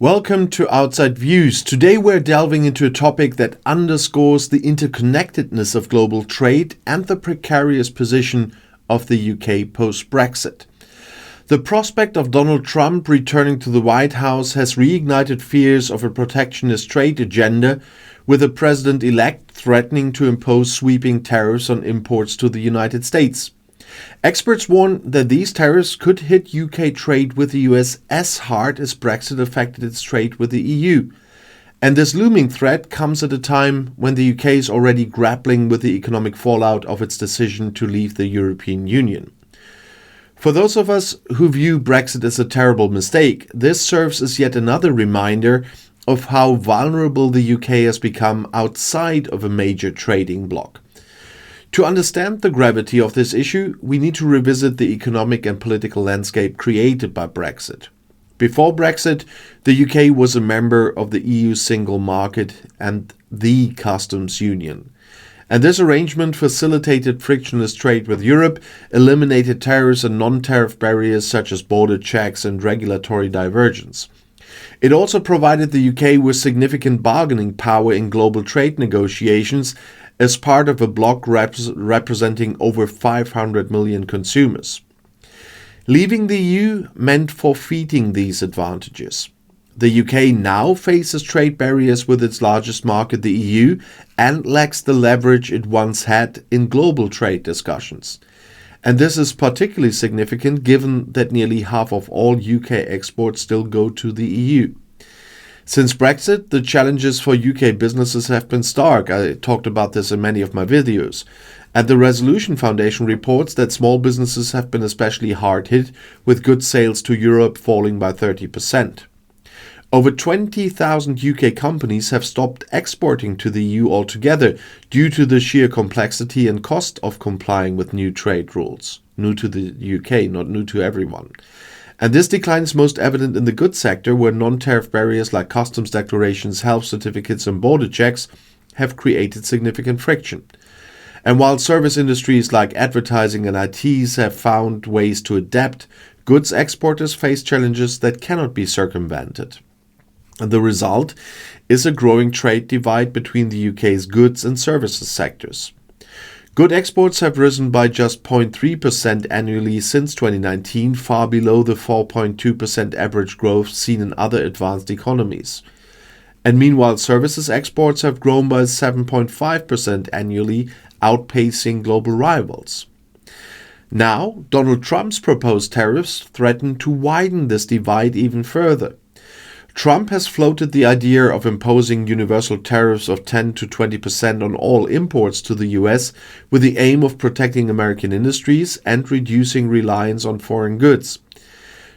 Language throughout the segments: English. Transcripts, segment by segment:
Welcome to Outside Views. Today we're delving into a topic that underscores the interconnectedness of global trade and the precarious position of the UK post-Brexit. The prospect of Donald Trump returning to the White House has reignited fears of a protectionist trade agenda, with the president-elect threatening to impose sweeping tariffs on imports to the United States. Experts warn that these tariffs could hit UK trade with the US as hard as Brexit affected its trade with the EU. And this looming threat comes at a time when the UK is already grappling with the economic fallout of its decision to leave the European Union. For those of us who view Brexit as a terrible mistake, this serves as yet another reminder of how vulnerable the UK has become outside of a major trading bloc. To understand the gravity of this issue, we need to revisit the economic and political landscape created by Brexit. Before Brexit, the UK was a member of the EU single market and the customs union. And this arrangement facilitated frictionless trade with Europe, eliminated tariffs and non-tariff barriers such as border checks and regulatory divergence. It also provided the UK with significant bargaining power in global trade negotiations as part of a bloc representing over 500 million consumers. Leaving the EU meant forfeiting these advantages. The UK now faces trade barriers with its largest market, the EU, and lacks the leverage it once had in global trade discussions. And this is particularly significant given that nearly half of all UK exports still go to the EU. Since Brexit, the challenges for UK businesses have been stark. I talked about this in many of my videos. And the Resolution Foundation reports that small businesses have been especially hard hit, with goods sales to Europe falling by 30%. Over 20,000 UK companies have stopped exporting to the EU altogether due to the sheer complexity and cost of complying with new trade rules. New to the UK, not new to everyone. And this decline is most evident in the goods sector, where non-tariff barriers like customs declarations, health certificates and border checks have created significant friction. And while service industries like advertising and ITs have found ways to adapt, goods exporters face challenges that cannot be circumvented. And the result is a growing trade divide between the UK's goods and services sectors. Good exports have risen by just 0.3% annually since 2019, far below the 4.2% average growth seen in other advanced economies. And meanwhile, services exports have grown by 7.5% annually, outpacing global rivals. Now, Donald Trump's proposed tariffs threaten to widen this divide even further. Trump has floated the idea of imposing universal tariffs of 10 to 20% on all imports to the US, with the aim of protecting American industries and reducing reliance on foreign goods.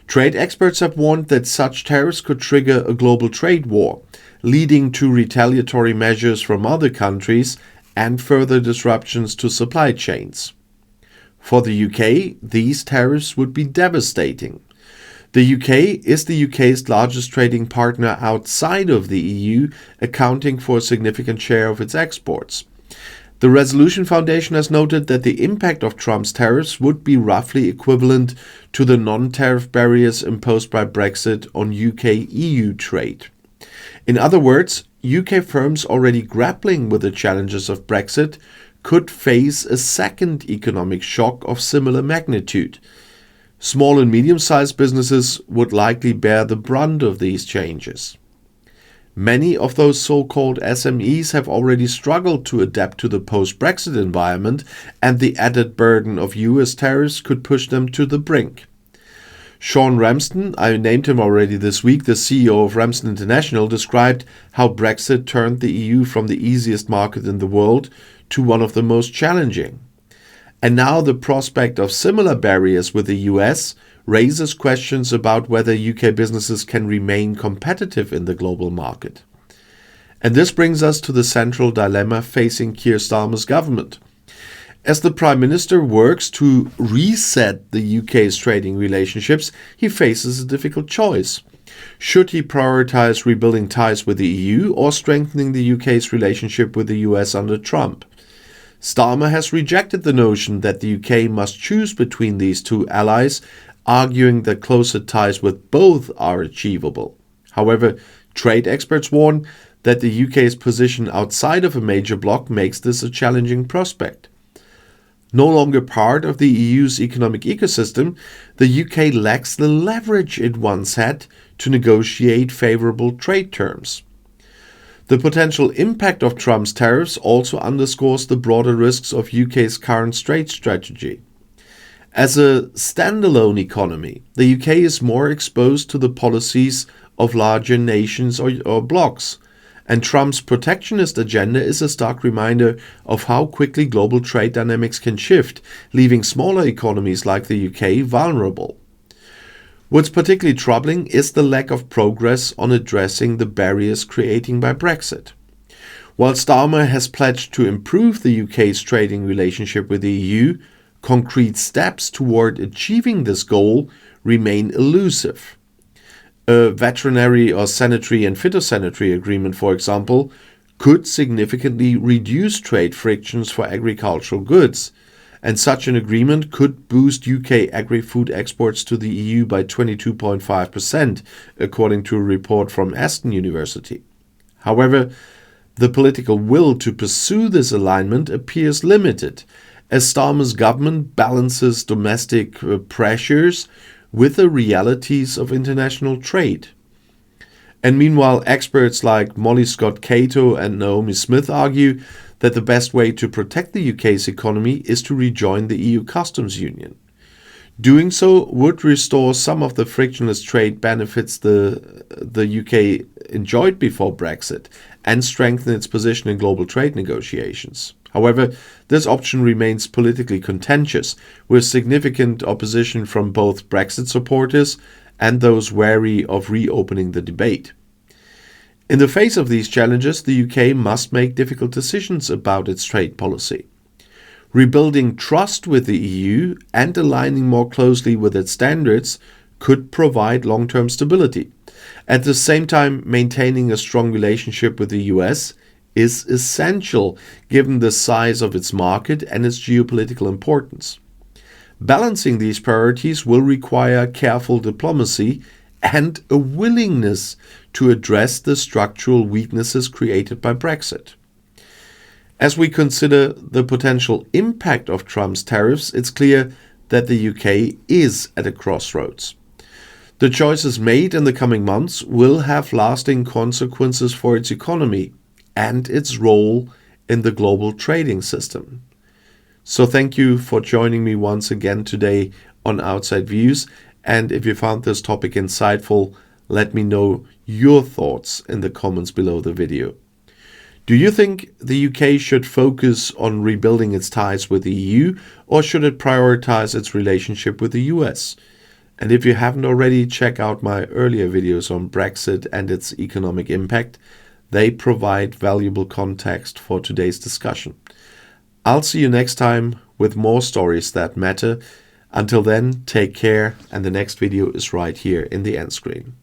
Trade experts have warned that such tariffs could trigger a global trade war, leading to retaliatory measures from other countries and further disruptions to supply chains. For the UK, these tariffs would be devastating. The UK is the UK's largest trading partner outside of the EU, accounting for a significant share of its exports. The Resolution Foundation has noted that the impact of Trump's tariffs would be roughly equivalent to the non-tariff barriers imposed by Brexit on UK-EU trade. In other words, UK firms already grappling with the challenges of Brexit could face a second economic shock of similar magnitude. Small and medium-sized businesses would likely bear the brunt of these changes. Many of those so-called SMEs have already struggled to adapt to the post-Brexit environment, and the added burden of US tariffs could push them to the brink. Sean Ramsden, I named him already this week, the CEO of Ramsden International, described how Brexit turned the EU from the easiest market in the world to one of the most challenging. And now the prospect of similar barriers with the US raises questions about whether UK businesses can remain competitive in the global market. And this brings us to the central dilemma facing Keir Starmer's government. As the Prime Minister works to reset the UK's trading relationships, he faces a difficult choice. Should he prioritize rebuilding ties with the EU or strengthening the UK's relationship with the US under Trump? Starmer has rejected the notion that the UK must choose between these two allies, arguing that closer ties with both are achievable. However, trade experts warn that the UK's position outside of a major bloc makes this a challenging prospect. No longer part of the EU's economic ecosystem, the UK lacks the leverage it once had to negotiate favourable trade terms. The potential impact of Trump's tariffs also underscores the broader risks of UK's current trade strategy. As a standalone economy, the UK is more exposed to the policies of larger nations or blocs, and Trump's protectionist agenda is a stark reminder of how quickly global trade dynamics can shift, leaving smaller economies like the UK vulnerable. What's particularly troubling is the lack of progress on addressing the barriers created by Brexit. While Starmer has pledged to improve the UK's trading relationship with the EU, concrete steps toward achieving this goal remain elusive. A veterinary or sanitary and phytosanitary agreement, for example, could significantly reduce trade frictions for agricultural goods, and such an agreement could boost UK agri-food exports to the EU by 22.5%, according to a report from Aston University. However, the political will to pursue this alignment appears limited, as Starmer's government balances domestic pressures with the realities of international trade. And meanwhile, experts like Molly Scott Cato and Naomi Smith argue that the best way to protect the UK's economy is to rejoin the EU customs union. Doing so would restore some of the frictionless trade benefits the UK enjoyed before Brexit and strengthen its position in global trade negotiations. However, this option remains politically contentious, with significant opposition from both Brexit supporters and those wary of reopening the debate. In the face of these challenges, the UK must make difficult decisions about its trade policy. Rebuilding trust with the EU and aligning more closely with its standards could provide long-term stability. At the same time, maintaining a strong relationship with the US is essential given the size of its market and its geopolitical importance. Balancing these priorities will require careful diplomacy and a willingness to address the structural weaknesses created by Brexit. As we consider the potential impact of Trump's tariffs, it's clear that the UK is at a crossroads. The choices made in the coming months will have lasting consequences for its economy and its role in the global trading system. So thank you for joining me once again today on Outside Views, and if you found this topic insightful, let me know your thoughts in the comments below the video. Do you think the UK should focus on rebuilding its ties with the EU, or should it prioritize its relationship with the US? And if you haven't already, check out my earlier videos on Brexit and its economic impact. They provide valuable context for today's discussion. I'll see you next time with more stories that matter. Until then, take care, and the next video is right here in the end screen.